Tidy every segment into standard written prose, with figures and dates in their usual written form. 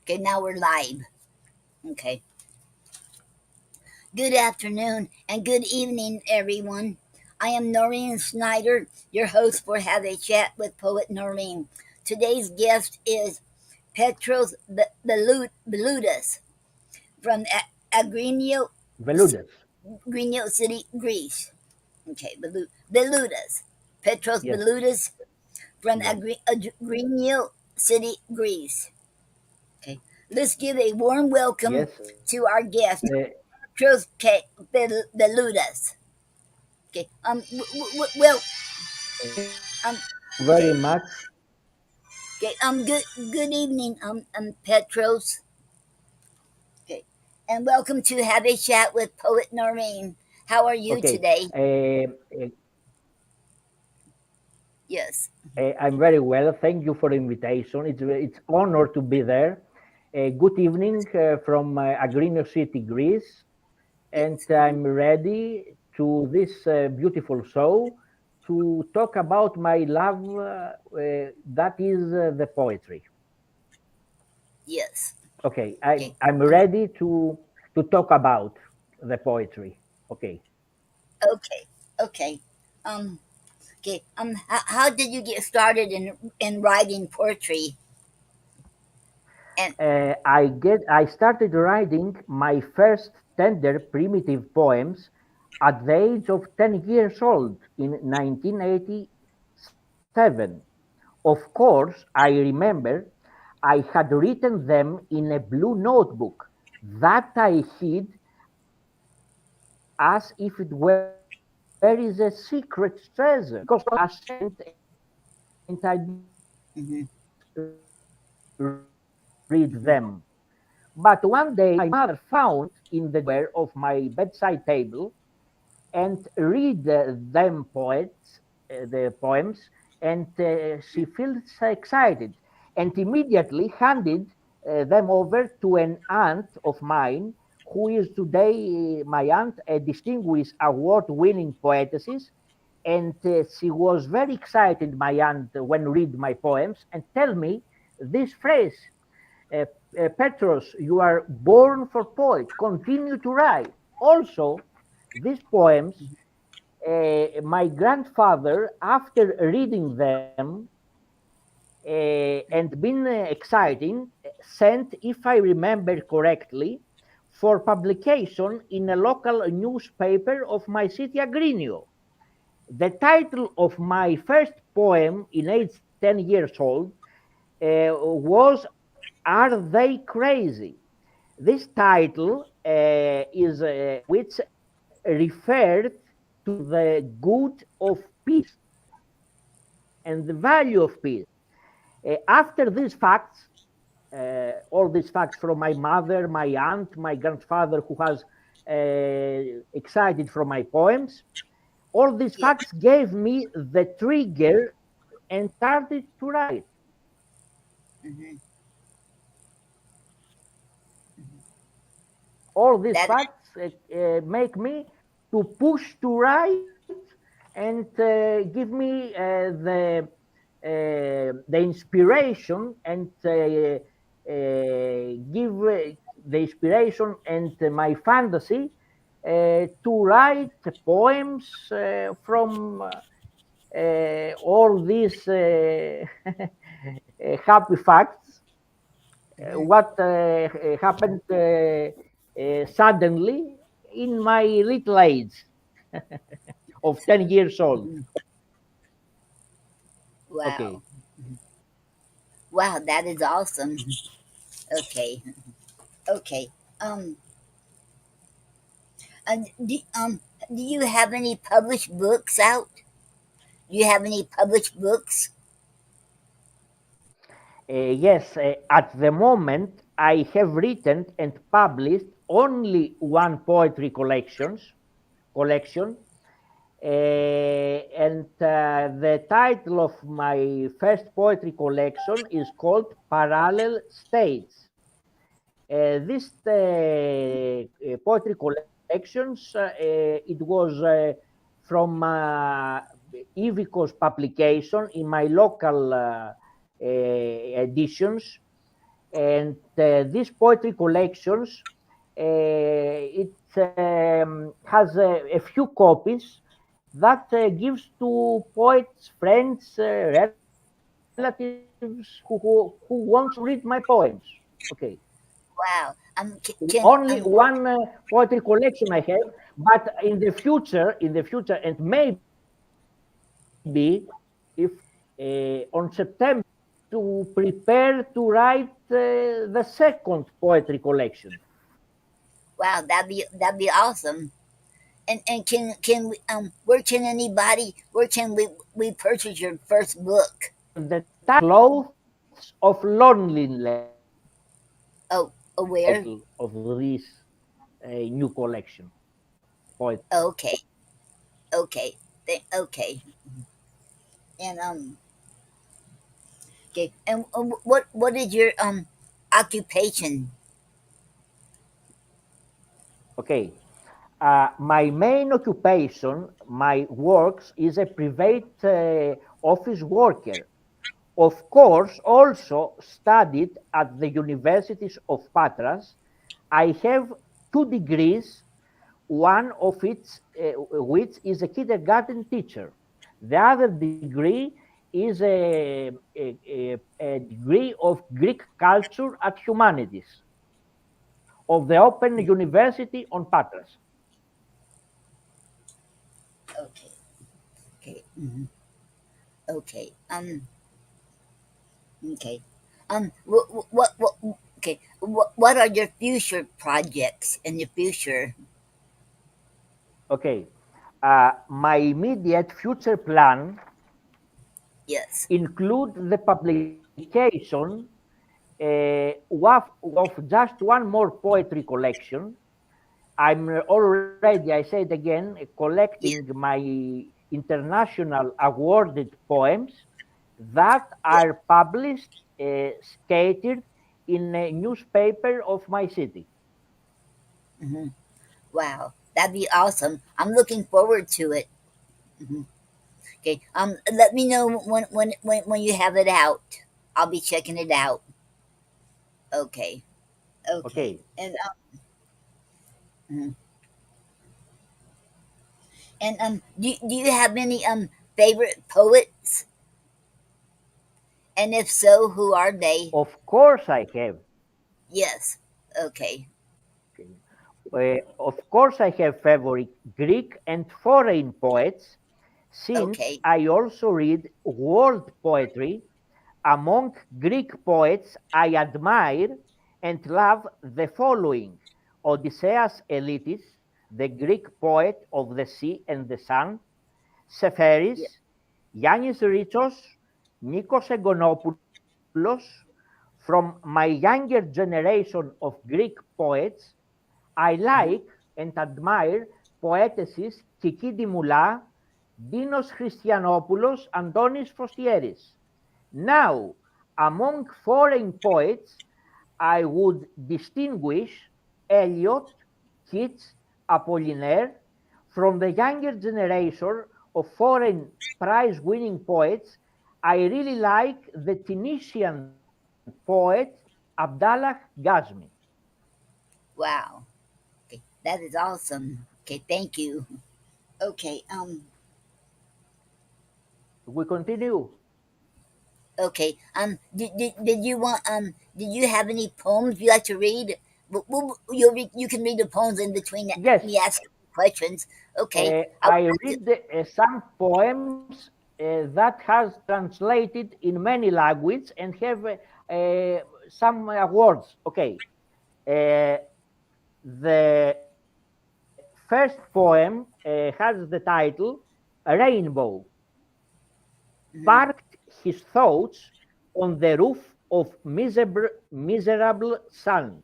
Okay, now we're live. Okay. Good afternoon and good evening, everyone. I am Noreen Snyder, your host for Have a Chat with Poet Noreen. Today's guest is Petros Veloudas from Agrinio, Veloudas. Agrinio City, Greece. Okay, Veloudas. Petros Yes. Veloudas from Yes. Agrinio City, Greece. Okay, let's give a warm welcome Yes. to our guest, Petros Veloudas. Okay, well, um, Very okay, much. okay, good evening, Petros. Okay, and welcome to Have a Chat with Poet Noreen. How are you Okay. today? Yes. I'm very well. Thank you for the invitation. It's honor to be there. Good evening from Agrinio City, Greece, and Yes. I'm ready to this beautiful show to talk about my love. That is the poetry. Yes. Okay. Okay. I'm ready to talk about the poetry. Okay. Okay. Okay. Um. Okay. How did you get started in writing poetry? And I started writing my first tender primitive poems at the age of 10 years old in 1987. Of course, I remember I had written them in a blue notebook that I hid as if it were a secret treasure because I was ashamed and I mhm. read them. But one day my mother found in the drawer of my bedside table and read the poems, and she feels excited and immediately handed them over to an aunt of mine, who is today my aunt, a distinguished award-winning poetess. And she was very excited, my aunt, when read my poems and tell me this phrase, uh, Petros, you are born for poet. Continue to write. Also, these poems, my grandfather, after reading them and been exciting, sent, if I remember correctly, for publication in a local newspaper of my city, Agrinio. The title of my first poem in age 10 years old was Are They Crazy? This title is which referred to the good of peace and the value of peace. After these facts, all these facts from my mother, my aunt, my grandfather, who has excited from my poems, all these Yeah. facts gave me the trigger and started to write. Mhm. All these That. facts make me to push to write and give me the inspiration and give the inspiration and my fantasy to write poems from all these happy facts. Mhm. What happened suddenly in my little age of 10 years old. Mhm. Okay. Wow. Wow, that is awesome. Okay. Okay. Um. And do you have any published books out? Do you have any published books? Yes, at the moment, I have written and published only one poetry collection, and the title of my first poetry collection is called Parallel States. This poetry collections, it was from IVYKOS publication in my local editions, and these poetry collections, it has a few copies that gives to poets, friends, relatives who wants to read my poems. Okay. Wow. Can Only one poetry collection I have, but in the future, and maybe if on September, to prepare to write the second poetry collection. wow, that'd be awesome. And can we where can we purchase your first book? The Clothes of Loneliness is the Oh, title where? of this new collection poetry. Okay, okay, okay. And okay. And what is your occupation? Okay. My main occupation, my works, is a private office worker. Of course, also studied at the universities of Patras. I have 2 degrees, one of which is a kindergarten teacher. The other degree is a degree of Greek culture at humanities of the Open University on Patras. Okay, okay, okay. Okay. What okay. What are your future projects in the future? Okay. My immediate future plan Yes. include the publication of just one more poetry collection. I'm already, I said again, collecting Yeah. my international awarded poems that Yeah. are published, scattered in a newspaper of my city. hmm Wow, that'd be awesome. I'm looking forward to it. hmm Okay. Let me know when you have it out. I'll be checking it out. Okay. Okay. Okay. Mhm. And do you have any favorite poets? And if so, who are they? Of course I have. Yes. Okay. Okay. Of course I have favorite Greek and foreign poets, since Okay. I also read world poetry. Among Greek poets, I admire and love the following: Odysseus Elitis, the Greek poet of the sea and the sun; Yeah. Seferis, Yannis Ritsos, Nikos Egonopoulos. From my younger generation of Greek poets, I like hmm and admire poetesses Kiki Dimula, Dinos Christianopoulos, Antonis Fostieris. Now, among foreign poets, I would distinguish Eliot, Keats, Apollinaire. From the younger generation of foreign prize winning poets, I really like the Tunisian poet Abdallah Ghazmi. Wow. Okay, that is awesome. Okay, thank you. Okay, We continue. okay, did you want, did you have any poems you like to read? You can read the poems in between Yes, me asking questions. Okay, I would I like to, read some poems that has translated in many languages and have some awards. Okay. Uh, the first poem has the title Rainbow. mhm, Parked his thoughts on the roof of miserable sun.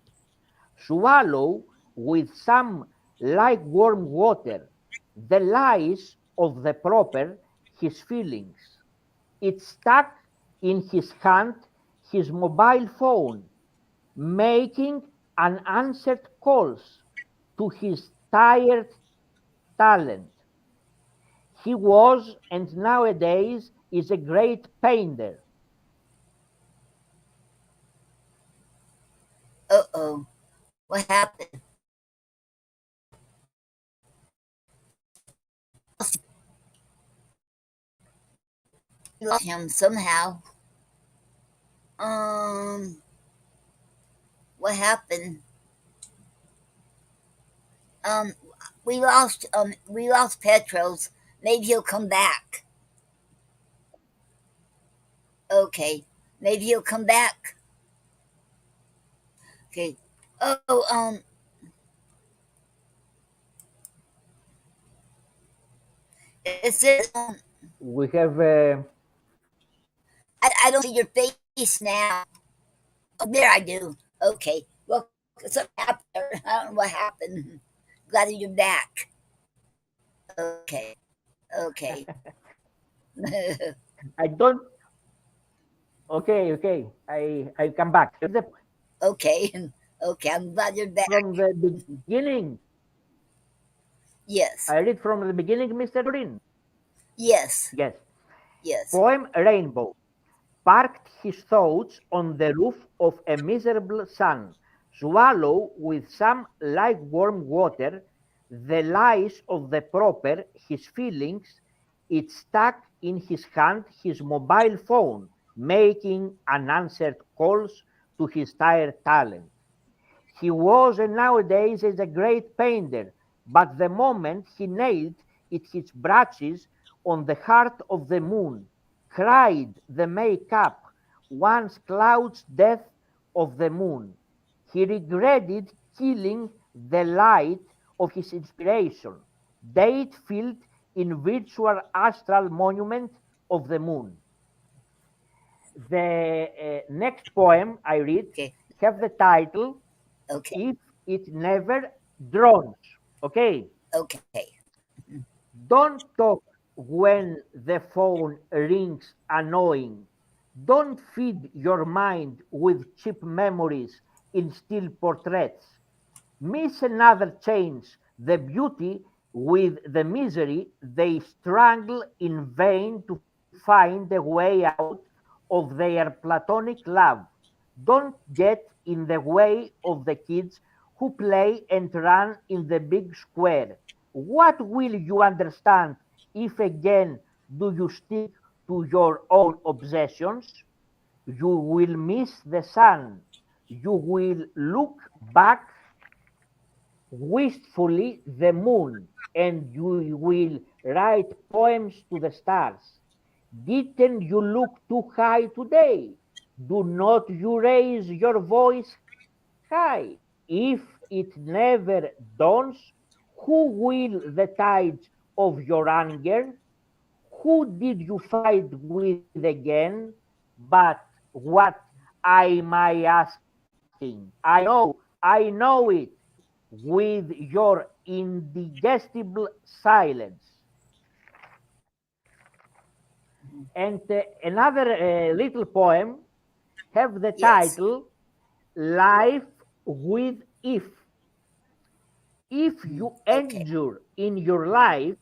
Swallow with some like warm water the lies of the proper his feelings. It stuck in his hand his mobile phone, making unanswered calls to his tired talent. He was and nowadays is a great painter. Uh-oh. What happened? We lost him somehow. What happened? Um, we lost Petros. Maybe he'll come back. Okay, maybe he'll come back. Okay. Oh, it says We have I don't see your face now. Oh, there I do. Okay. Well, something happened there. I don't know what happened. Glad that you're back. Okay. Okay. I don't. Okay, okay. I come back. Okay. Okay. I'm glad you're back. From the beginning. Yes. I read from the beginning, Mr. Noreen. Yes. Yes. Yes. Poem Rainbow. Parked his thoughts on the roof of a miserable sun, swallow with some like warm water the lies of the proper, his feelings, it stuck in his hand his mobile phone, making unanswered calls to his tired talent. He was and nowadays is a great painter, but the moment he nailed it his brushes on the heart of the moon, cried the make-up, once cloud's death of the moon. He regretted killing the light of his inspiration, date filled in virtual astral monument of the moon. The next poem I read Okay. have the title Okay. if it never drones. Okay, Okay. don't talk when the phone rings annoying. Don't feed your mind with cheap memories in still portraits. Miss another change the beauty with the misery they strangle in vain to find a way out of their platonic love. Don't get in the way of the kids who play and run in the big square. What will you understand if again do you stick to your own obsessions? You will miss the sun. You will look back wistfully the moon, and you will write poems to the stars. Didn't you look too high today? Do not you raise your voice high. If it never dawns, who will the tides of your anger? Who did you fight with again? But what am I asking? I know it with your indigestible silence. And another little poem have the Yes. title Life with If. If you Okay. endure in your life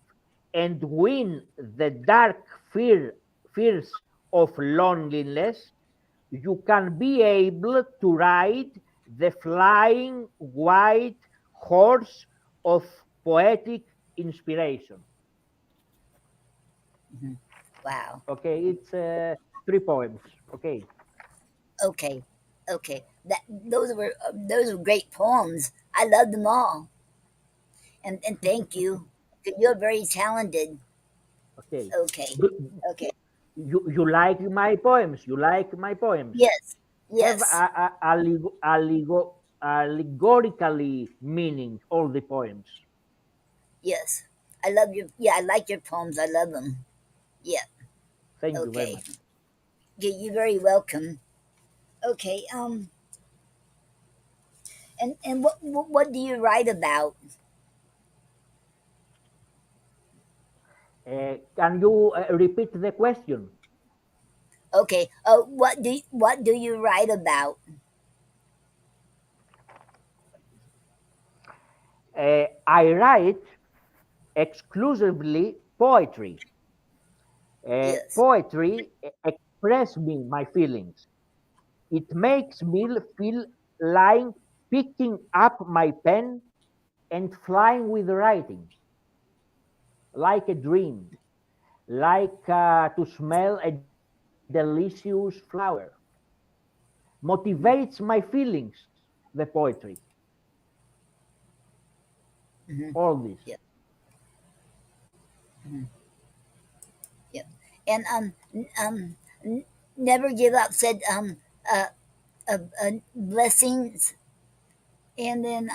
and win the dark fears of loneliness, you can be able to ride the flying white horse of poetic inspiration. Mhm. Wow. Okay, it's three poems. Okay, Okay. Okay. Those were great poems. I loved them all. And thank you. You're very talented. okay. Okay. Do- Okay. you like my poems? You like my poems? Yes. Have Yes. allegorically meaning all the poems. Yes. I love your. Yeah, I like your poems. I love them. Yeah. Thank you very Okay. much. Yeah, you're very welcome. Okay. And what do you write about? Can you repeat the question? Okay. What do you write about? I write exclusively poetry. Yes. Poetry express me my feelings. It makes me feel like picking up my pen and flying with writing, like a dream, like to smell a delicious flower. Motivates my feelings, the poetry, Mm-hmm. all this. Yeah. Mm-hmm. Yeah. And never give up said uh, blessings, and then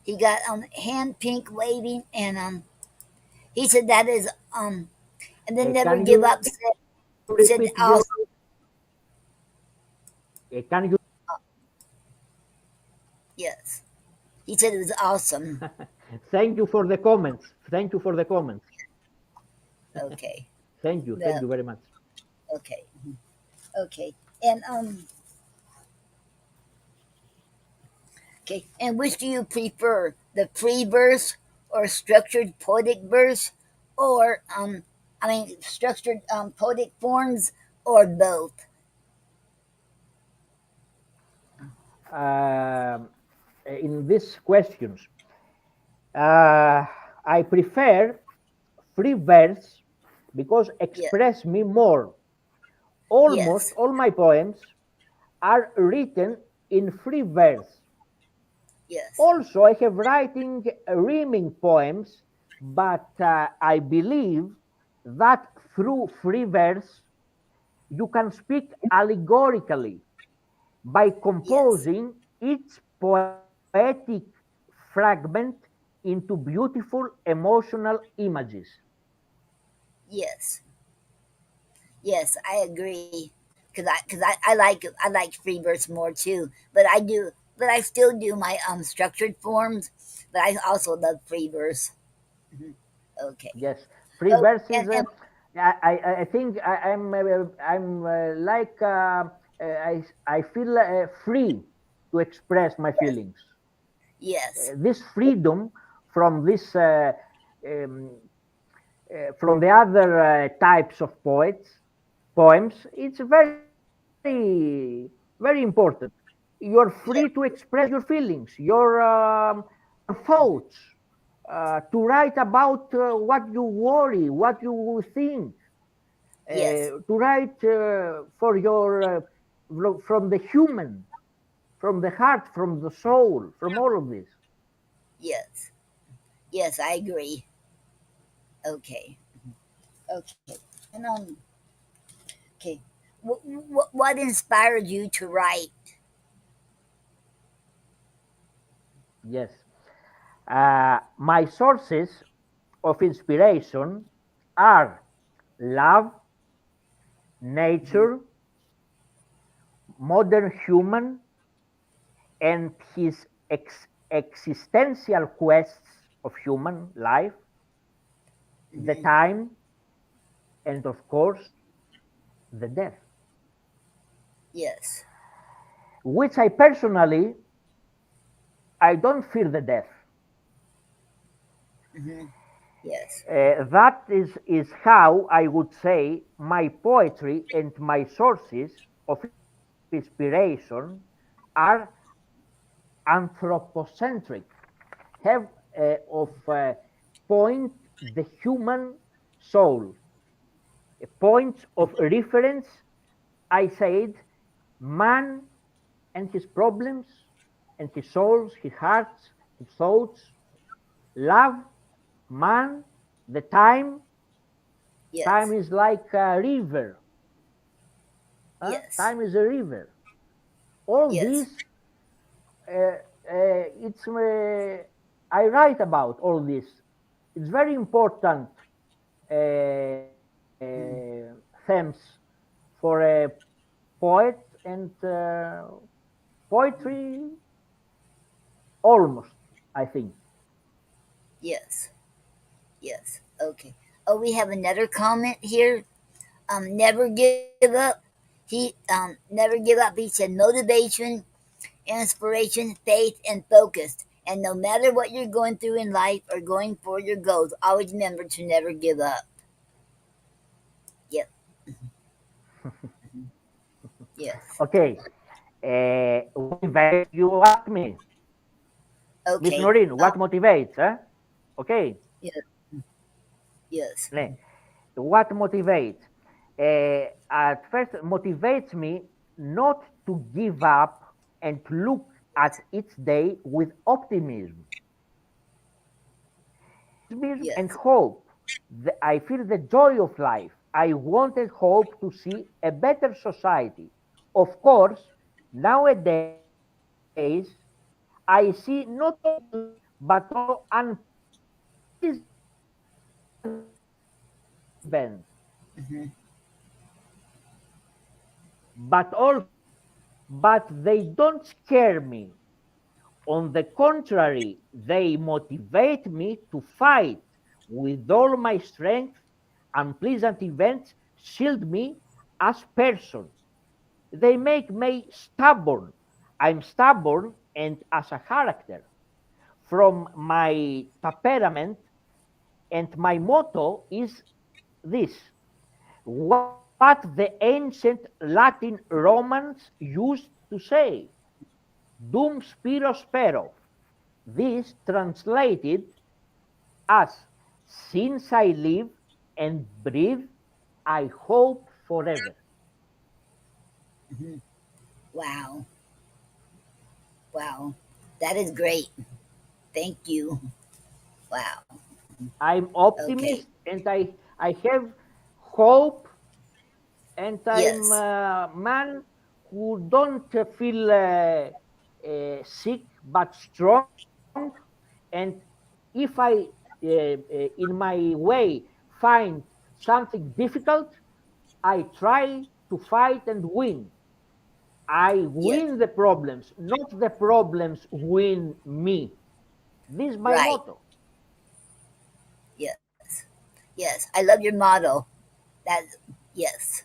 he got hand pink waving, and he said that is and then never Can give you up said repeat your, awesome. can you, Yes, he said it was awesome. thank you for the comments. Thank you for the comments. Okay. Thank The you very much. okay. Okay. And okay. And which do you prefer, the free verse or structured poetic verse, or I mean structured poetic forms, or both? Um, in these questions, uh, I prefer free verse because Yes. express me more. Almost Yes. all my poems are written in free verse. Yes. Also, I have writing rhyming poems, but I believe that through free verse you can speak allegorically by Yes. composing each poetic fragment into beautiful emotional images. Yes. Yes. I agree. I like free verse more too. But I do. But I still do my structured forms. But I also love free verse. Mhm. Okay. Yes, free Oh, verse is. and I think I'm like I feel free to express my yes. feelings. Yes. This freedom from this um, from the other types of poems, it's very important. You're free to Yes. express your feelings, your thoughts, to write about what you worry, what you think, Yes. to write for from the human, from the heart, from the soul, from all of this. Yes. Yes, I agree. Okay. Okay. And okay. What inspired you to write? Yes. My sources of inspiration are love, Hmm. nature, modern human, and his existential quests of human life, the Hmm. time, and of course, the death, Yes. which I personally, I don't fear the death. Hmm. Yes. That is how I would say my poetry and my sources of inspiration are anthropocentric, have of point the human soul, points of reference. I said man and his problems and his souls, his hearts, his thoughts, love, man, the time. Time Yes. is like a river. Yes. Time is a river. All Yes. this, it's I write about all this. It's very important Mm. themes for a poet, and poetry almost, I think. Yes. Yes. Okay. Oh, we have another comment here. Never give up. He never give up. He said motivation, inspiration, faith, and focus. And no matter what you're going through in life or going for your goals, always remember to never give up. Yep. Yes. Okay. What motivates you ask me, Miss Okay. Noreen? What motivates? Huh? Okay. Yes. Yes. Ne. What motivates? At first, motivates me not to give up and look at each day with optimism and Yes. hope. I feel the joy of life. I want and hope to see a better society. Of course, nowadays I see not only good but also unpleasant events, Hmm. but they don't scare me. On the contrary, they motivate me to fight with all my strength. Unpleasant events shield me as person. They make me stubborn. I'm stubborn and as a character. From my temperament, and my motto is this: what the ancient Latin Romans used to say, dum spiro spero. This translated as, since I live and breathe, I hope forever. Hmm. Wow. Wow. That is great. Thank you. Wow. I'm Okay. optimist and I have hope, and I'm Yes. a man who don't feel sick but strong. And if I, in my way, find something difficult, I try to fight and win. I Yes. win the problems, not the problems win me. This is my Right. motto. Yes. Yes. I love your motto. That. Yes.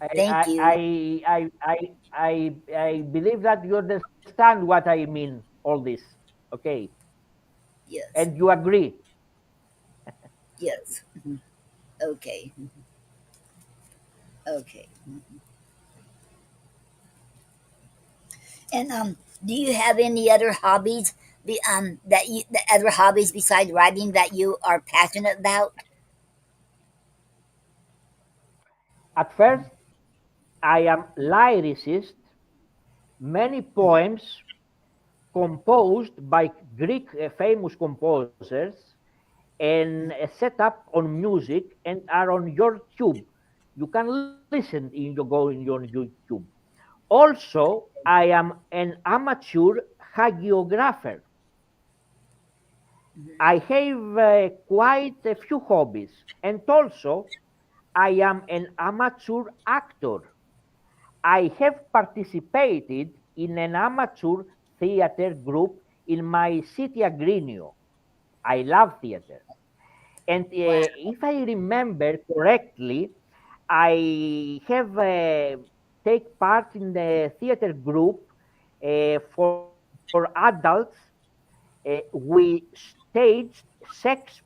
I, Thank I, you. I, I, I believe that you understand what I mean, all this. Okay. Yes. And you agree. Yes. Okay. Okay. And do you have any other hobbies? The other hobbies besides writing that you are passionate about? At first, I am lyricist. Many poems composed by Greek famous composers and set up on music and are on your tube. You can listen in your go in your YouTube. Also, I am an amateur hagiographer. Mhm. I have quite a few hobbies, and also I am an amateur actor. I have participated in an amateur theater group in my city, Agrinio. I love theater. And Wow. if I remember correctly, I have take part in the theater group for adults. We staged Shakespeare's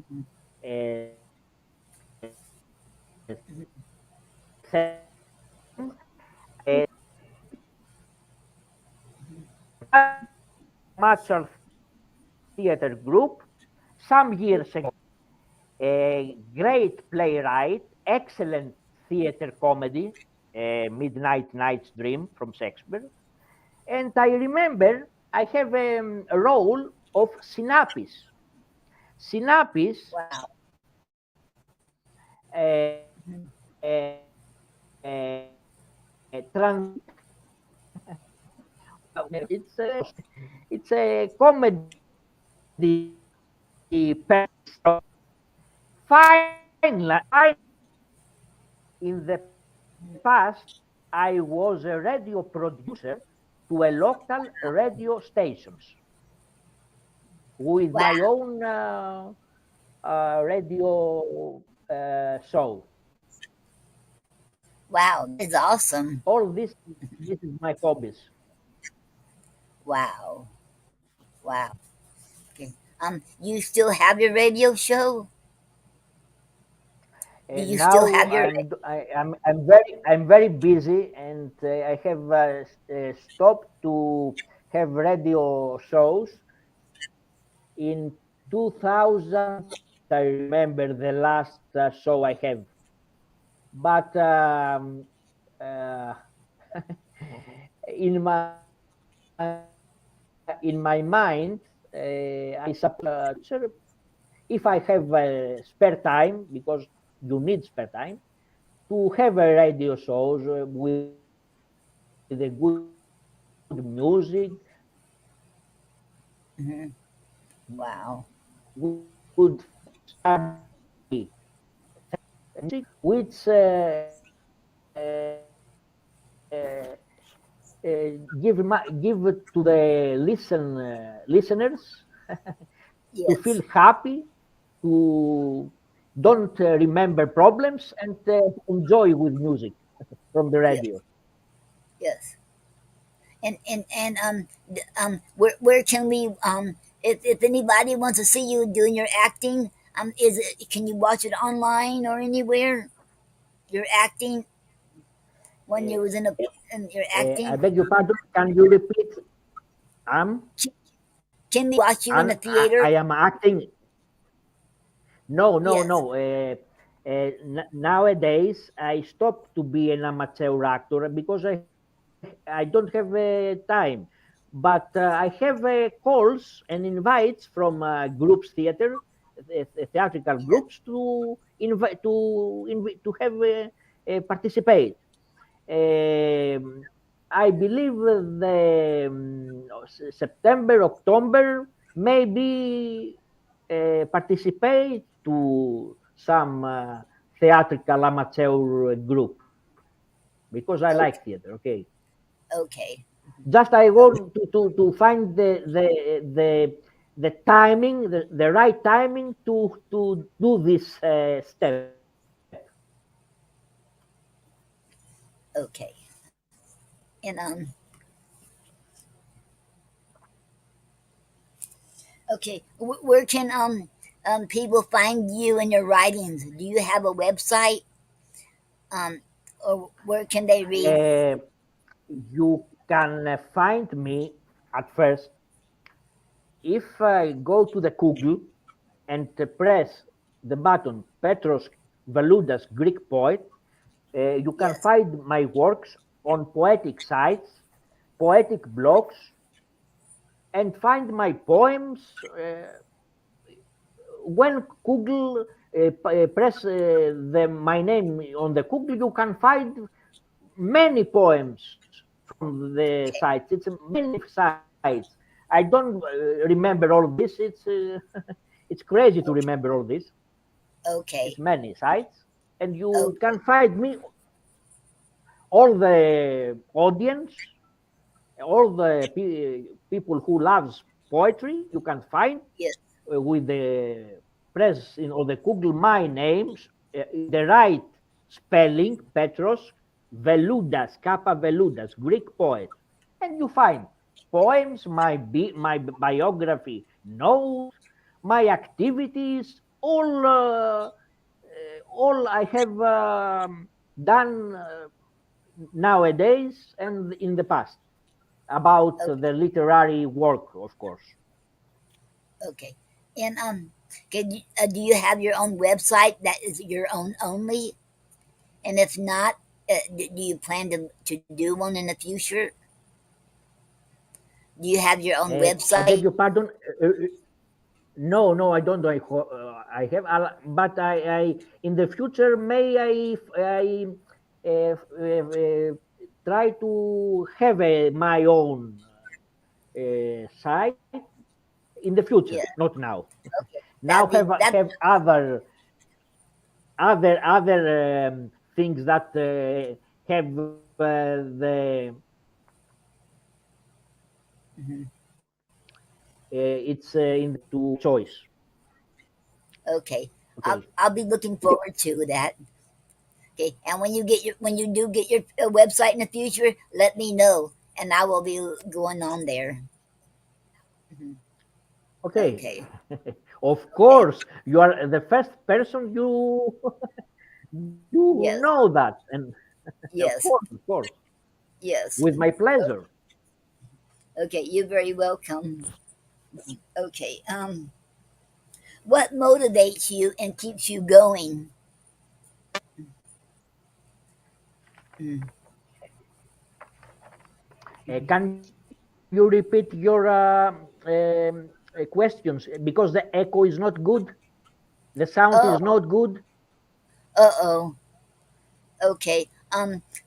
Mhm. theme. Amateur theater group some years ago. A great playwright, excellent theater comedy, Midnight Night's Dream from Shakespeare. And I remember I have a role of Sinapis. Sinapis Wow. Mhm. translated, it's a comedy person. Finally, in the past, I was a radio producer to a local radio stations with Wow. my own radio show. Wow. That is awesome. All this is my hobbies. Wow. Wow. Okay. You still have your radio show? Do you still Now have your? I'm very busy, and I have stopped to have radio shows in 2008. I remember the last show I have, but uh, in my mind, I suppose if I have spare time, because you need spare time to have a radio shows with a good music, good Mhm. Wow. food, study, music, which give to the listeners to feel Yes. happy, to don't remember problems, and enjoy with music from the Yes. radio. Yes. And where can we if anybody wants to see you doing your acting, is it, can you watch it online or anywhere? You're acting when you was in a and you're I acting. beg your pardon. Can you repeat? Um, Can we watch you in the and theater? I am acting. No, no, Yes. no. Nowadays, I stopped to be an amateur actor because I don't have time. But I have calls and invites from groups theater, theatrical Yes. groups to have participate. I believe the September, October, maybe participate to some theatrical amateur group because I like Okay. theater. Okay, Okay. just I Okay. want to find the timing, the right timing to do this step. Okay. And okay. Where can people find you and your writings? Do you have a website? Or where can they read? Uh, you can find me at first if I go to the Google and press the button Petros Veloudas Greek poet, you can Yes. find my works on poetic sites, poetic blogs, and find my poems. When Google press my name on the Google, you can find many poems from the Okay. sites. It's many sites. I don't remember all this. It's it's crazy to Okay. remember all this. It's Okay. many sites, and you Okay. can find me all the audience, all the people who loves poetry. You can find Yes. with the press in or the Google my names in the right spelling Petros Veloudas, Kappa Veloudas, Greek poet, and you find poems, my biography, notes, my activities, all I have done nowadays and in the past about Okay. the literary work, of course. Okay. And do you have your own website that is your own only? And if not, do you plan to do one in the future? Do you have your own I beg website? your pardon. No, no, I don't. I have, but I in the future may I try to have my own site in the future, Yeah. not now. Okay. Now That. have other things that have Mhm. it's in choice. Okay. Okay. I'll be looking forward to that. Okay. And when you do get your website in the future, let me know, and I will be going on there. Mhm. Okay. Okay. Of Okay. course, you are the first person you You Yes. know that, and Yes. of course, Yes. with my pleasure. Okay. You're very welcome. Okay. What motivates you and keeps you going? Mm. Can you repeat your questions because the echo is not good, the sound is Oh. not good. Oh. Okay.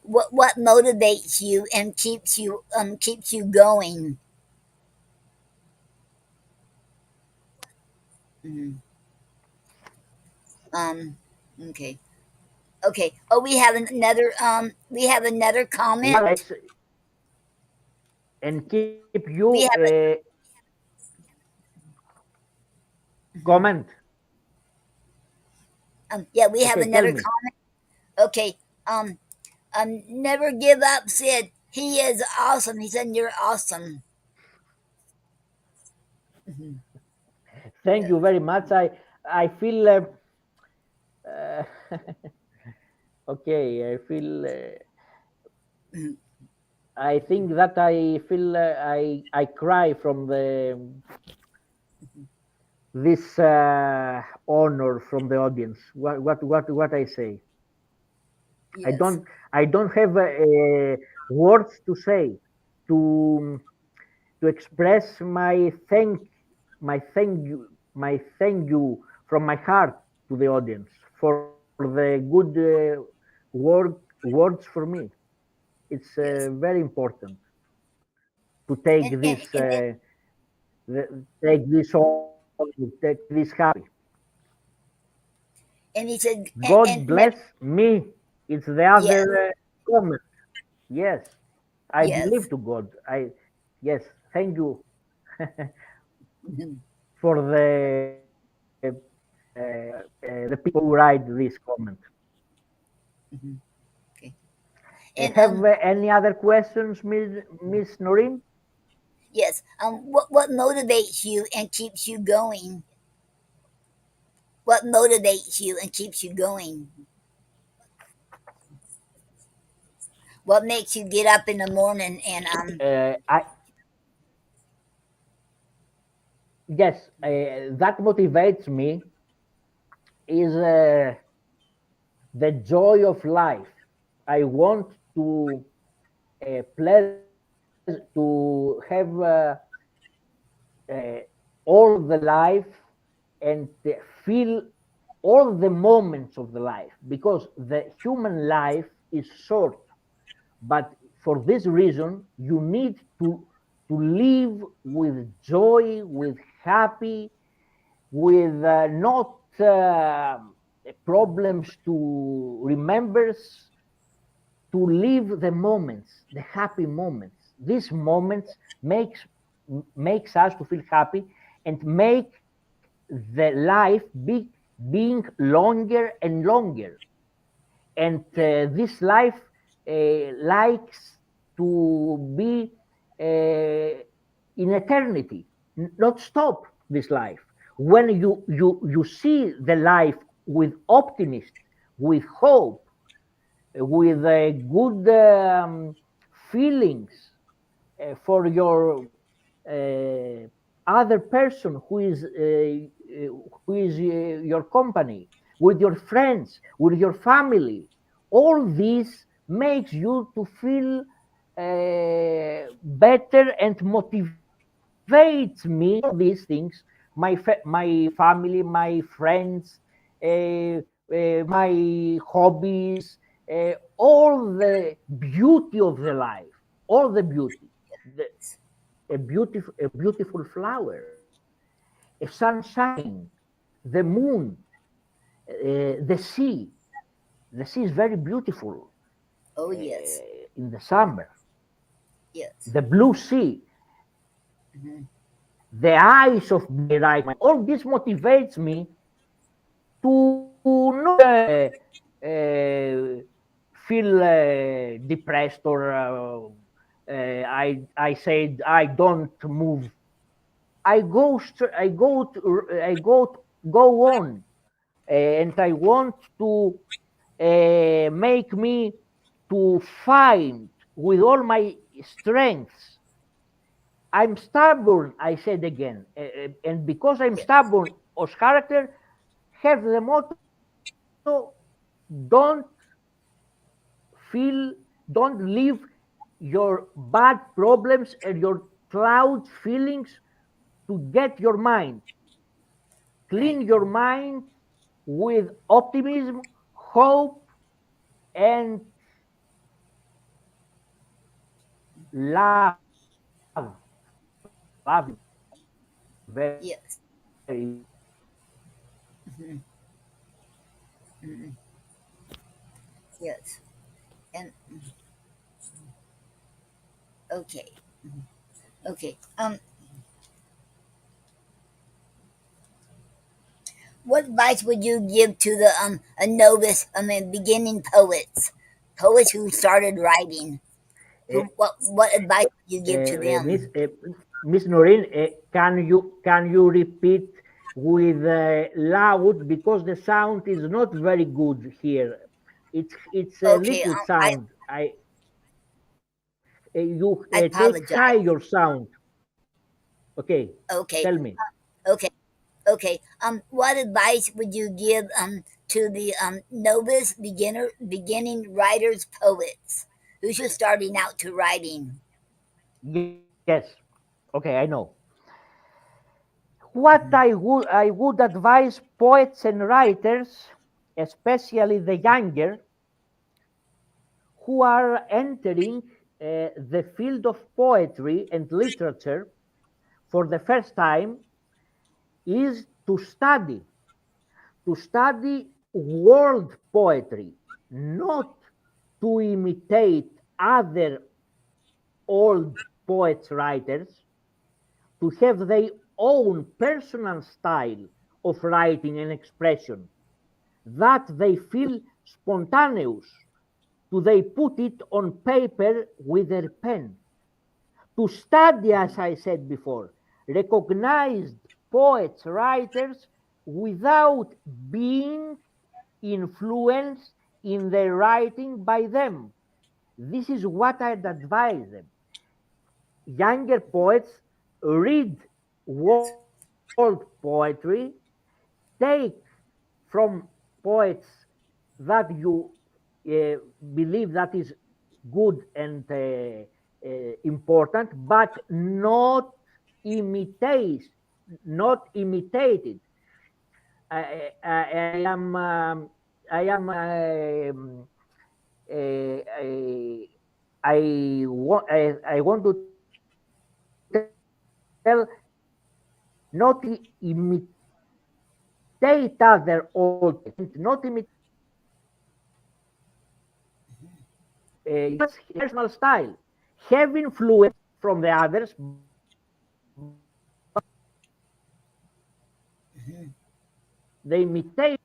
What motivates you and keeps you going? Mm. Um. Okay. Okay. Oh, we have another comment. What and keep you We have comment. yeah, we Okay, have tell another me. comment. Okay. Um. Never give up. Said he is awesome. He said you're awesome. Mhm. Thank Yes. you very much. I feel uh, okay. Mhm. I think that I feel I cry from the this honor from the audience. What I say. I Yes. don't I don't have words to say to to express my thank you from my heart to the audience for the good words for me. It's Yes. very important to take And and this and then, take this on, take this happy. and he said and God never. bless me. It's the Yes. other comment. Yes, I Yes. believe to God. I yes. Thank you Mhm. for the people who write this comment. Mhm. Okay. And Have any other questions, Miss Noreen? yes. What motivates you and keeps you going? What motivates you and keeps you going? What makes you get up in the morning and I yes, that motivates me is the joy of life. I want to to have all the life and feel all the moments of the life because the human life is short, but for this reason you need to live with joy, with happy, with not problems to remember, to live the moments, the happy moments. These moments makes us to feel happy and make the life being longer and longer. And yes, this life likes to be in eternity, not stop this life. When you see the life with optimism, with hope, with good feelings for your other person who is your company, with your friends, with your family. All this makes you to feel better and motivates me to do all these things. My family, my friends, my hobbies, all the beauty of the life, all the beauty, the, a beautiful flower, a sunshine, the moon, the sea. The sea is very beautiful oh yes, in the summer. yes, The blue sea, mhm, the eyes of my all this motivates me to not feel depressed or I said I don't move. I go on, and I want to make me to find with all my strengths. I'm stubborn, I said again. And because I'm yes, stubborn as character, have the motto, don't feel, don't leave your bad problems and your cloud feelings to get your mind. right. Clean your mind with optimism, hope, and love. Love is very Yes. important. Hmm. Hmm. Yes. And okay. Okay. What advice would you give to the a novice, beginning poets, poets who started writing? Uh, What advice would you give to Miss them? Miss Noreen, can you repeat with loud because the sound is not very good here. It's a Okay. little sound. You I take high apologize. your sound. Okay, Okay. tell me. Okay. Okay. What advice would you give to the novice beginning writers poets who's just starting out to writing? Yes. Okay, I know. What I would advise poets and writers, especially the younger, who are entering the field of poetry and literature for the first time, is to study world poetry, not to imitate other old poets writers, to have their own personal style of writing and expression that they feel spontaneous, to they put it on paper with their pen, to study, as I said before, recognized poets, writers, without being influenced in their writing by them. This is what I'd advise them. Younger poets, read world poetry, take from poets that you uh, believe that is good and important, but imitate, not imitated. I am I want to tell not imitate other old poets, not imitate other poets. Use personal style. Have influence from the others, but Hmm. the imitate.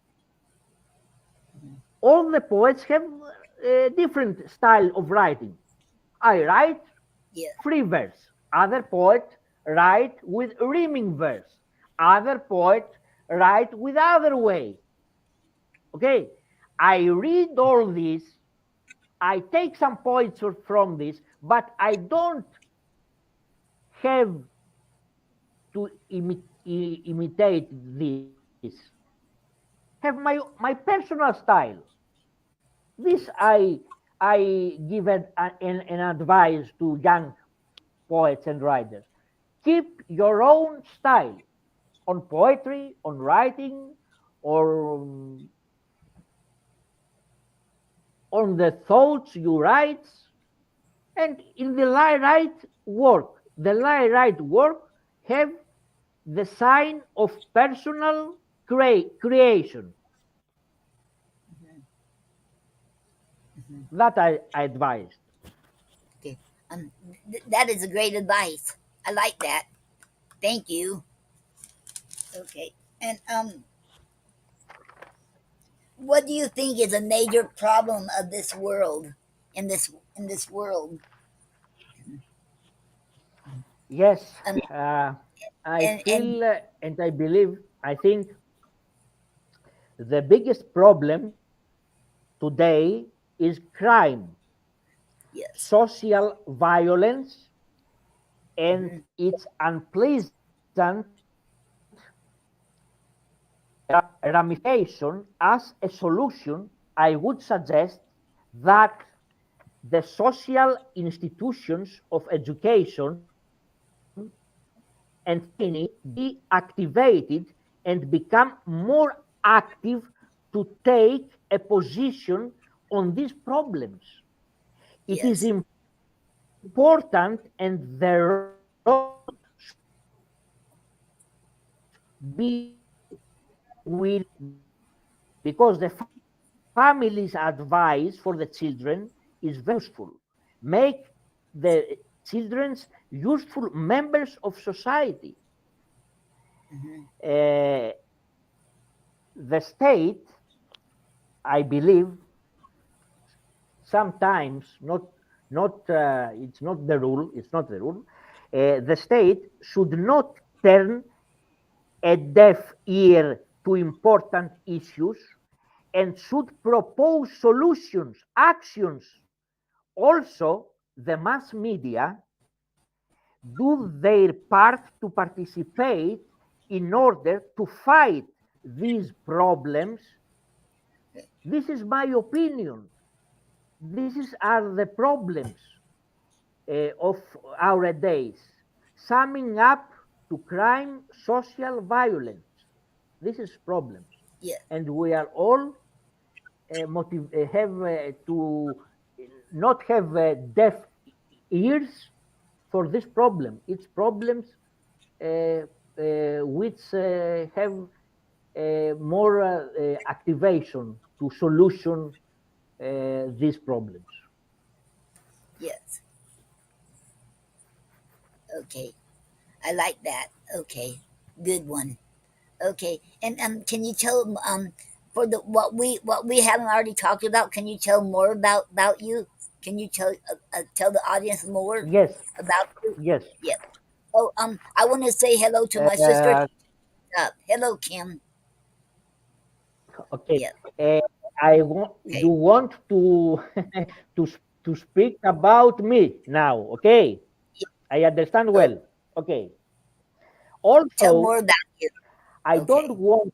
All the poets have a different style of writing. I write Yeah. free verse. Other poet write with rhyming verse. Other poet write with other way. Okay, I read all this. I take some points from this, but I don't have to imitate this. Have my personal style. This I give an advice to young poets and writers. Keep your own style on poetry, on writing, or on the thoughts you write, and in the right work. The right work have the sign of personal creation. Hmm. Hmm. That I advised. Okay. That is a great advice. I like that. Thank you. Okay. And what do you think is a major problem of this world in this world? Yes, Um, I and feel and I believe, I think the biggest problem today is crime, Yes. social violence, and Hmm. its unpleasant ramification. As a solution, I would suggest that the social institutions of education and training be activated and become more active to take a position on these problems. It is Yes. important, and the role should be will, because the family's advice for the children is very useful. Make the children useful members of society. Hmm. Uh, the state, I believe, sometimes it's not the rule. It's not the rule. The state should not turn a deaf ear to important issues and should propose solutions, actions. Also, the mass media do their part to participate in order to fight these problems. This is my opinion. Are the problems of our days. Summing up to crime, social violence. This is problems, Yeah. and we are all have to not have deaf ears for this problem. It's problems which have more activation to solution these problems. Yes. Okay. I like that. Okay. Good one. Okay. And can you tell for the what we haven't already talked about? Can you tell more about you? Can you tell the audience more Yes, about you? yes. Yeah. Oh, I want to say hello to my sister. Uh, Hello, Kim. okay. Yeah. Uh, I want you Okay. want to to to speak about me now. Okay, Yeah. I understand Oh, well. Okay. tell more Also, about you. I don't Okay. want,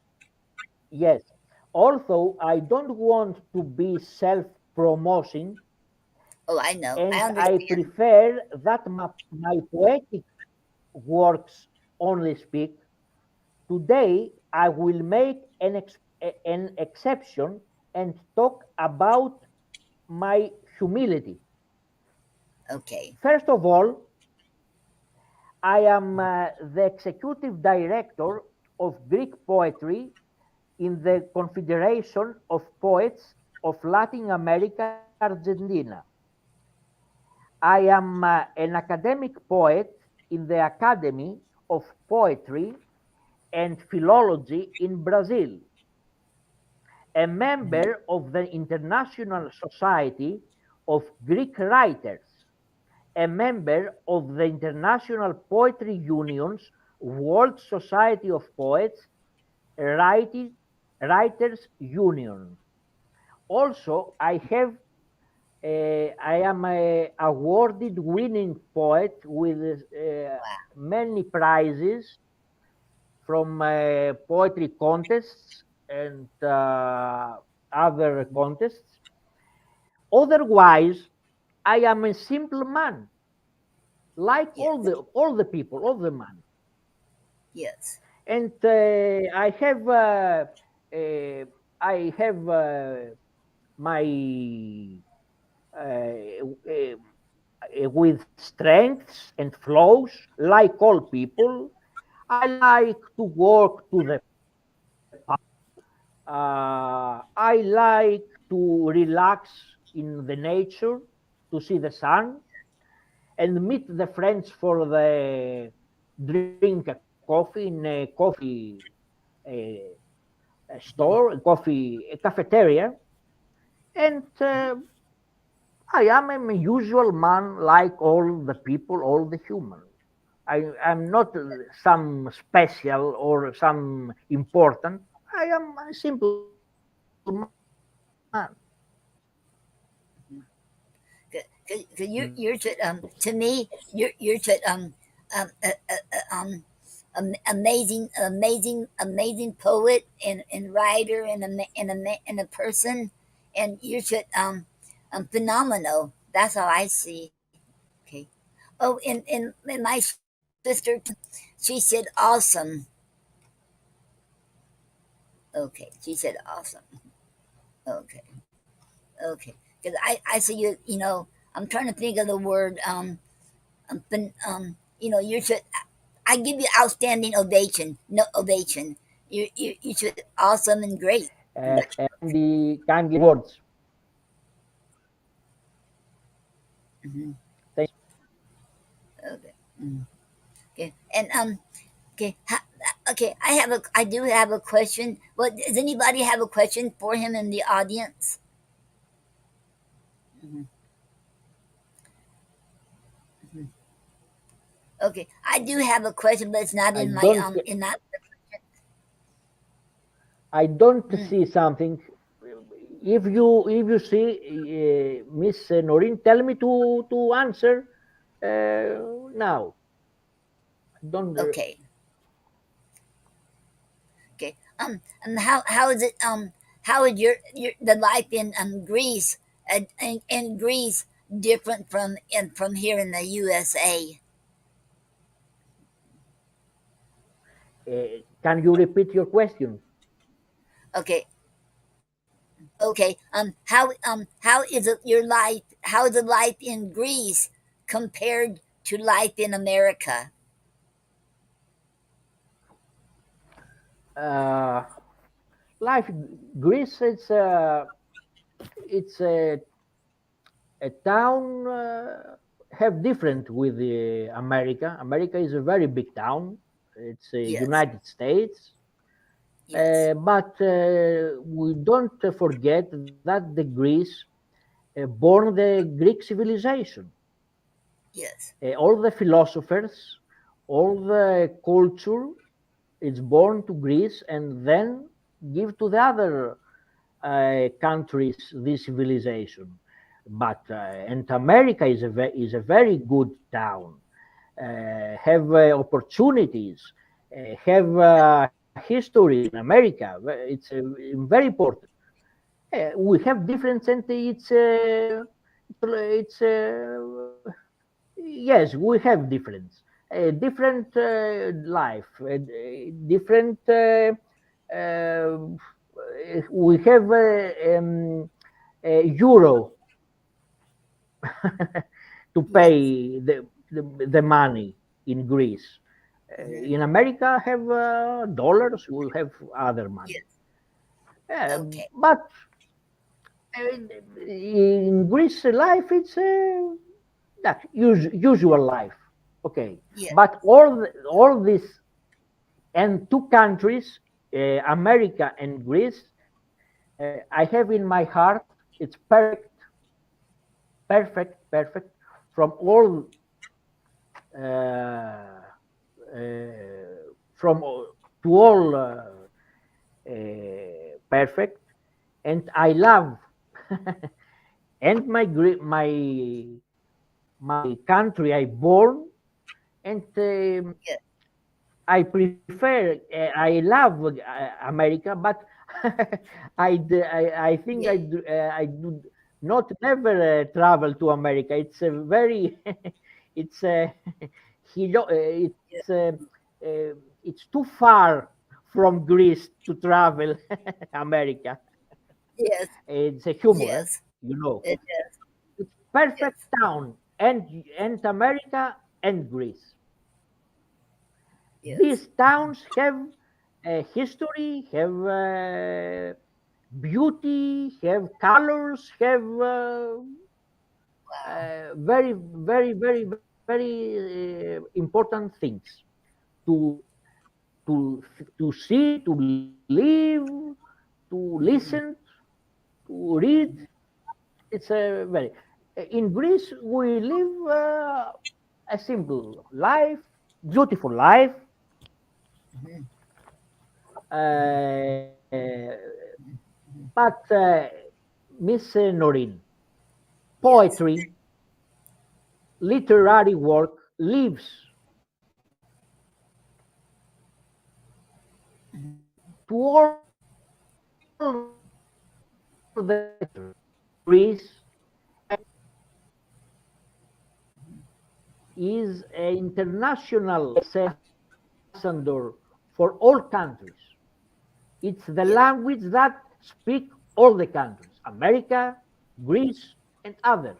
yes. Also, I don't want to be self-promoting, Oh, I know. I and I understand. prefer that my poetic works only speak. Today, I will make an exception and talk about my humility. Okay. First of all, I am the executive director of Greek poetry in the Confederation of Poets of Latin America, Argentina. I am an academic poet in the Academy of Poetry and Philology in Brazil, a Mhm. member of the International Society of Greek Writers, a member of the International Poetry Union's World Society of Poets Writing, Writers Union. Also, I am a awarded winning poet with many prizes from poetry contests and other Mhm. contests. Otherwise, I am a simple man, like Yes. all the people, all the man. Yes. And I have my with strengths and flaws, like all people. I like to work to the park. I like to relax in the nature, to see the sun, and meet the friends for the drink a coffee in a coffee a Mhm. store, a cafeteria, and I am a usual man like all the people, all the human. I'm not some special or some important. I am a simple man. 'cause Mm. you're such, to me, you're such, um, uh, uh, um, amazing poet and writer and a person, and you're such, phenomenal. That's how I see. Okay. Oh, and my sister, she said awesome. Okay, she said awesome. Okay, okay. Because I see you. I'm trying to think of the word. You should. I give you outstanding ovation. No ovation. You should awesome and great. And the kindly words. Hmm. Thank Okay. Mm. Okay. And okay. Okay. I do have a question. Well, does anybody have a question for him in the audience? Hmm. Hmm. Okay. I do have a question, but it's not I in my don't in that. I don't Mm. see something. If you see, Miss Noreen, tell me to answer now. Don't. Okay. Okay. And how is it? How is your the life in Greece, in Greece different from here in the USA? Can you repeat your question? Okay. Okay. How is it your life? How is the life in Greece compared to life in America? Uh, Life Greece. It's a town have different with America. America is a very big town. It's Yes. United States. Yes. But we don't forget that the Greece born the Greek civilization. Yes. All the philosophers, all the culture is born to Greece and then give to the other countries this civilization. But and America is a very good town. Have opportunities, have history in America. It's very important. We have difference, and it's yes, we have difference. Different life, different. Uh, we have euro to Yes. pay the money in Greece. Hmm. In America, have dollars. We have other money. Yes. Uh, Okay. but in Greece, life it's that usual life. Okay, Yes. but all this and two countries, America and Greece, I have in my heart. It's perfect, perfect from all uh, from to all perfect, and I love and my country I born, and Yes. I prefer I love America, but I think Yes. I do not never travel to America. It's a very it's Yes. it's too far from Greece to travel America. Yes. It's a humor, Yes. you know. It is. It's perfect Yes. town and America and Greece. Yes. These towns have a history, have beauty, have colors, have Wow. very important things to to see, to live, to listen, Hmm. to read. It's a very in Greece we live a simple life, beautiful life. Hmm. But Miss Noreen, Yes. poetry. literary work lives to all the Greece is an international ambassador for all countries. It's the Yeah. language that speak all the countries, America, Greece, and others.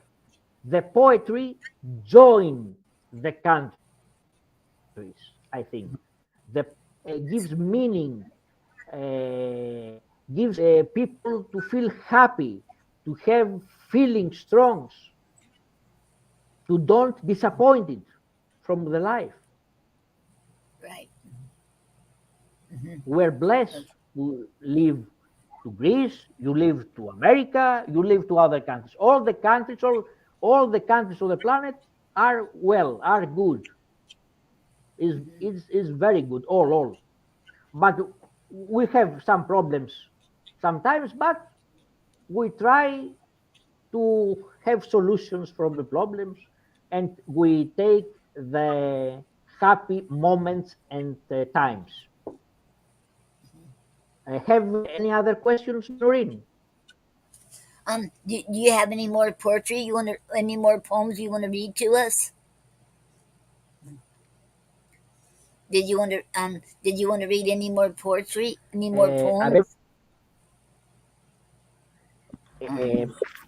The poetry join the countries, I think. The gives meaning, gives people to feel happy, to have feeling strong, to don't disappointed from the life. Right. Mm-hmm. We're blessed Okay. to live to Greece, you live to America, you live to other countries. All the countries of the planet are well, are good, Mm-hmm. is very good, all. But we have some problems sometimes, but we try to have solutions from the problems and we take the happy moments and times. Have any other questions, Noreen? Do you have any more poetry you want to, any more poems you want to read to us? Did you want to read any more poetry? Any more A ver, poems?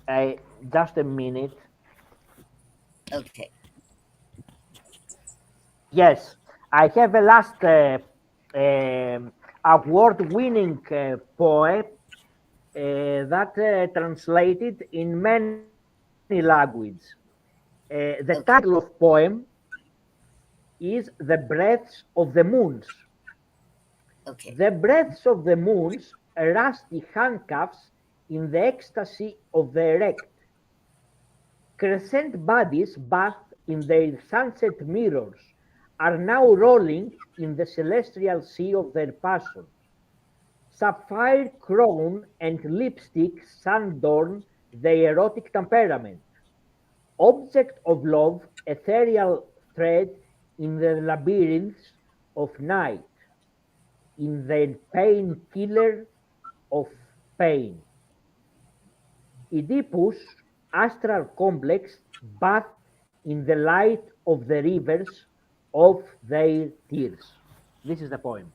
uh, just a minute. Okay. Yes, I have a last award-winning poem that translated in many languages. The title of Okay. poem is "The Breaths of the Moons." Okay. The breaths of the moons, rusty handcuffs in the ecstasy of the erect, crescent bodies bathed in their sunset mirrors, are now rolling in the celestial sea of their passion. Sapphire crown and lipstick sun-adorn their erotic temperament. Object of love, ethereal thread in the labyrinths of night, in the painkiller of pain. Oedipus, astral complex, bathed in the light of the rivers of their tears. This is the poem.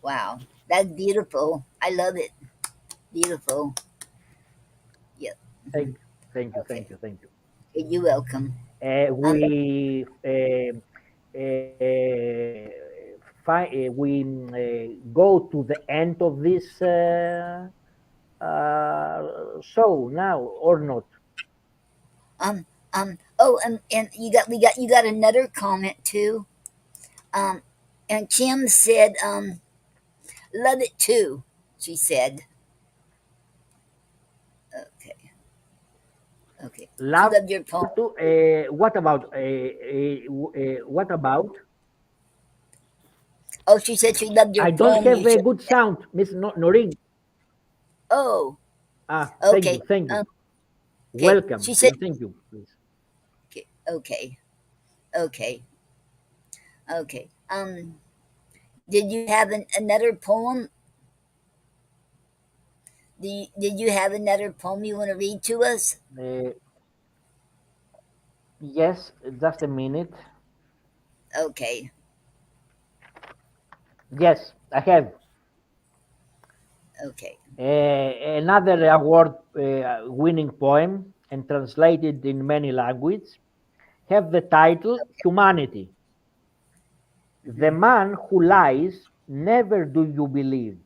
Wow. That's beautiful. I love it. Beautiful. Yep. Thank, thank you, Okay. thank you, thank you. You're welcome. Um, We go to the end of this show now or not? um, oh, and you got another comment too. Um, and Kim said, love it too. She said, okay, okay. She Love loved your poem. to. What about? Oh, she said she loved your I don't poem. have You a should. good sound, Miss Noreen. Oh, Ah, thank you, okay. thank you. Okay. Welcome. She said, Thank you, please. okay, okay, okay, okay. Did you have another poem? Did you have another poem you want to read to us? Uh, yes, just a minute. Okay, Yes, I have okay, another award-winning poem and translated in many languages. Have the title "Humanity." The hmm man who lies, never do you believe.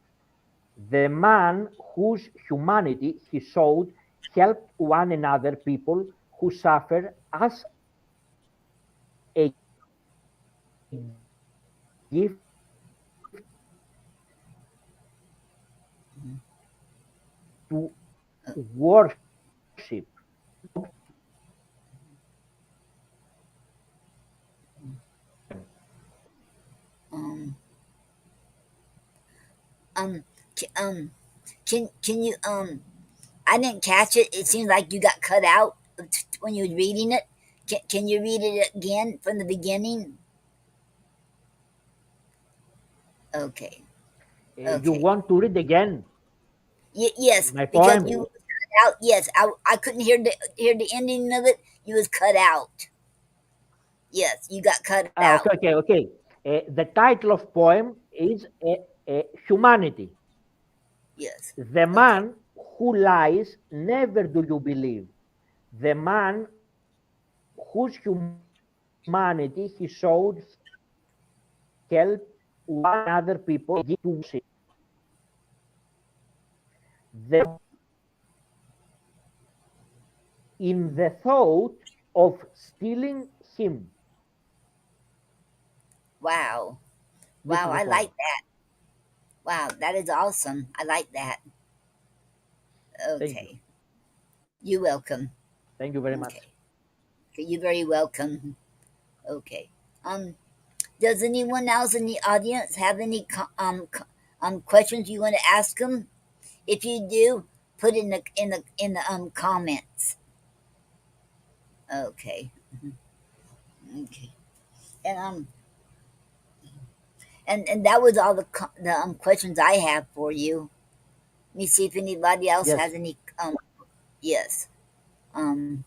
The man whose humanity he showed helped one another people who suffer as a gift to worship. um, um, can you? I didn't catch it. It seems like you got cut out when you were reading it. Can you read it again from the beginning? Okay. You Okay. want to read again Yes, my because poem? you was cut out. Yes, I couldn't hear the ending of it. You was cut out. Yes, you got cut out. Okay. The title of poem is Humanity. Yes. The Okay. man who lies, never do you believe. The man whose humanity he showed first, help one another people begin to worship. The in the thought of stealing him. Wow. This Wow, is the I like poem. that. Wow, that is awesome. I like that. Thank you. Okay. You're welcome. Thank you very much. Okay. Okay, you're very welcome. Okay. Um, does anyone else in the audience have any questions you want to ask them? If you do, put in the comments. Okay. Okay. And and that was all the questions I have for you. Let me see if anybody else Yes. has any. Yes. Um.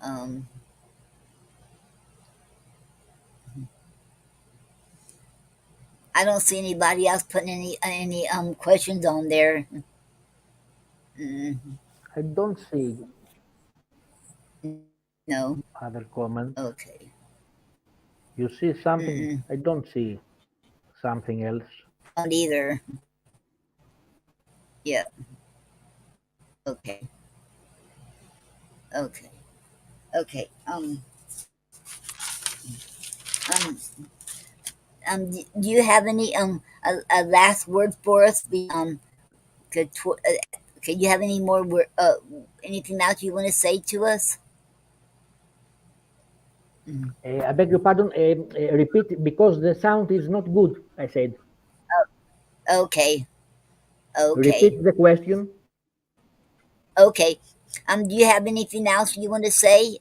Um. I don't see anybody else putting any questions on there. Mm, I don't see no. other comments. Okay. You see something? Mm-mm. I don't see something else. I don't either. Yeah. Okay. Okay. Okay. Um. Do you have any a last word for us? Could you have any more anything else you want to say to us? Mhm. I beg your pardon. Repeat because the sound is not good. I said. Okay. Okay. Repeat the question. Okay. Do you have anything else you want to say?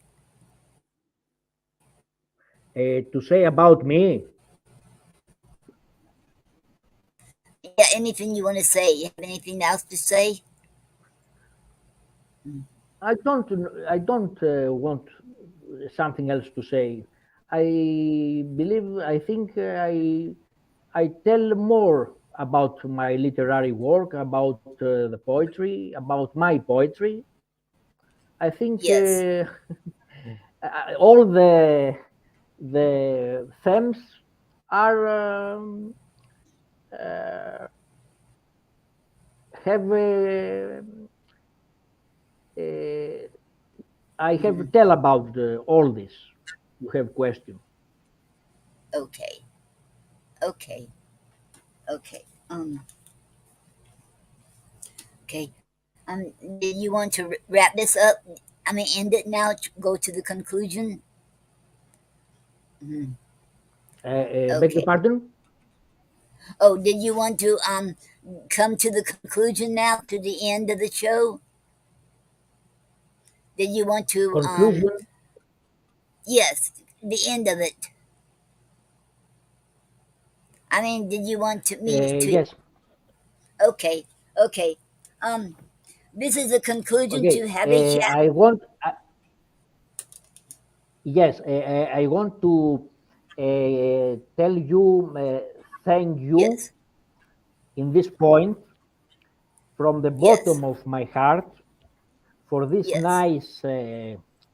To say about me. Yeah, anything you want to say? You have anything else to say? Mm. I don't. I don't want something else to say. I believe. I think I tell more about my literary work, about the poetry, about my poetry. I think Yes. all the themes are uh, have uh, I Hmm. have tell about all this. You have question. Okay. Okay. Okay. Okay. Did you want to wrap this up? I mean, end it now. Go to the conclusion. Mhm. Beg your Okay. pardon. Oh, did you want to come to the conclusion now? To the end of the show? Did you want to Conclusion. Yes, the end of it. I mean, did you want to me to? Yes. Okay. Okay. Um, this is a conclusion Okay. to have a chat. I want. Yes. I want to tell you. Thank you Yes. in this point from the Yes. bottom of my heart for this Yes. nice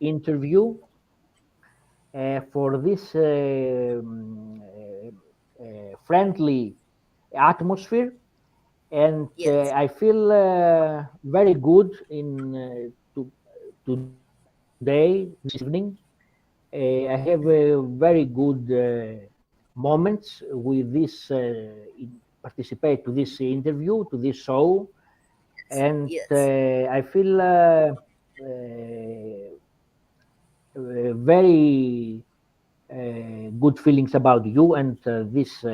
interview, for this friendly atmosphere, and Yes. I feel very good in today, this evening. I have very good moments with this participate to this interview, to this show, and Yes. I feel very good feelings about you and this.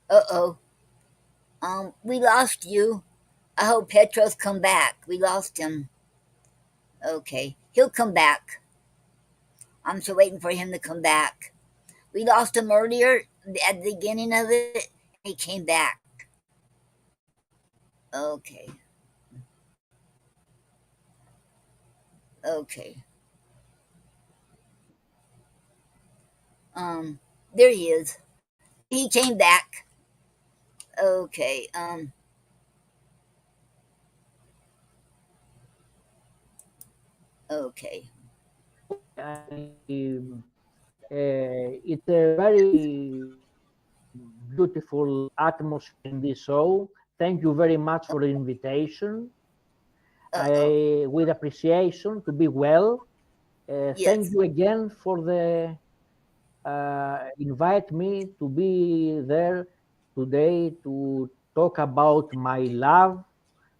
Uh oh. We lost you. I hope Petros come back. We lost him. Okay, he'll come back. I'm still waiting for him to come back. We lost him earlier at the beginning of it, and he came back. Okay, okay. Um, there he is. He came back. Okay. Okay. It's a very beautiful atmosphere in this show. Thank you very much for the invitation. Oh, With appreciation to be well. Thank yes. you again for the invite me to be there today to talk about my love,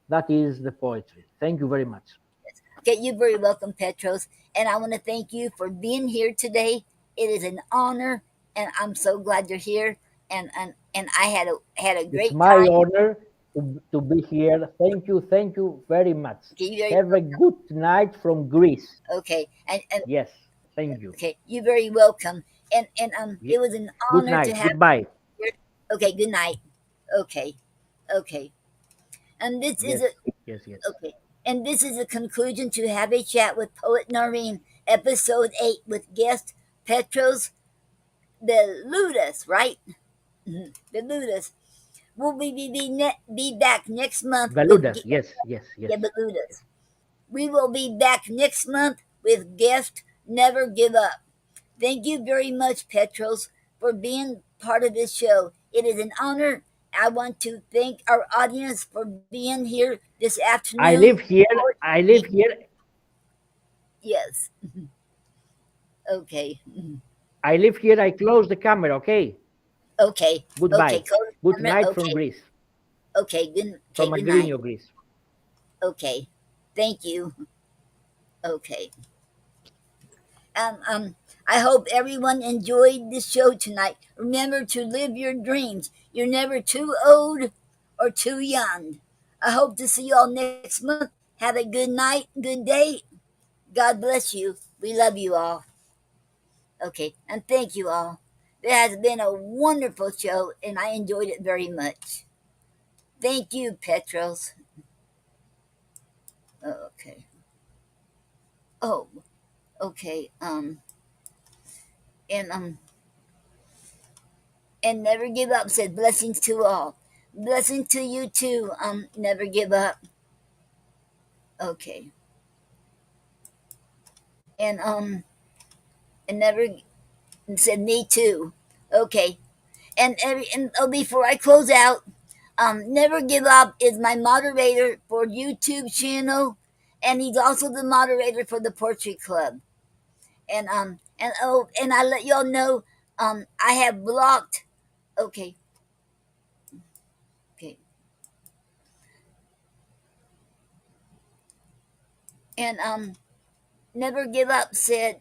that is the poetry. Thank you very much. Okay, you're very welcome, Petros. And I want to thank you for being here today. It is an honor, and I'm so glad you're here. And I had a It's great my time. honor to be here. Thank you very much. Okay, you very Have a good night from Greece. okay, and Yes, thank you. okay, you're very welcome. And Ye- it was an Good honor to night. have Goodbye. you here. Okay, good night. Okay, okay. And this is Yes, a yes. okay. And this is a conclusion to Have a Chat with Poet Noreen, episode 8 with guest Petros Veloudas, right? Veloudas. We'll be back next month with Veloudas. Yes. yeah, Veloudas. We will be back next month with guest Never Give Up. Thank you very much, Petros, for being part of this show. It is an honor. I want to thank our audience for being here this I afternoon. live here. I live here. Yes. Okay. I live here. I close the camera. Okay. Okay. Okay. Goodbye. Close the Good camera. night from Okay. Greece, Okay. Good. Okay. from Good night. Agrinio, Greece. Okay. Thank you. Okay. I hope everyone enjoyed this show tonight. Remember to live your dreams. You're never too old or too young. I hope to see you all next month. Have a good night, good day. God bless you. We love you all. Okay, and thank you all. It has been a wonderful show, and I enjoyed it very much. Thank you, Petros. Okay. Oh, okay. And and never give up said blessings to all. Blessings to you too. Never give up. Okay. And and never said me too. Okay. And before I close out, never give up is my moderator for YouTube channel, and he's also the moderator for the Poetry Club. And I let y'all know I have blocked. Okay. Okay. And never give up said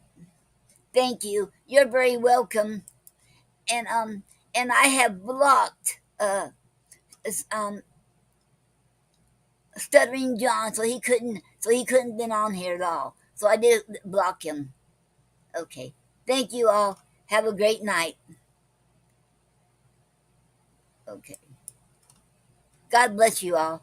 thank you. You're very welcome. And and I have blocked um Stuttering John, so he couldn't been on here at all. So I did block him. Okay. Thank you all. Have a great night. Okay. God bless you all.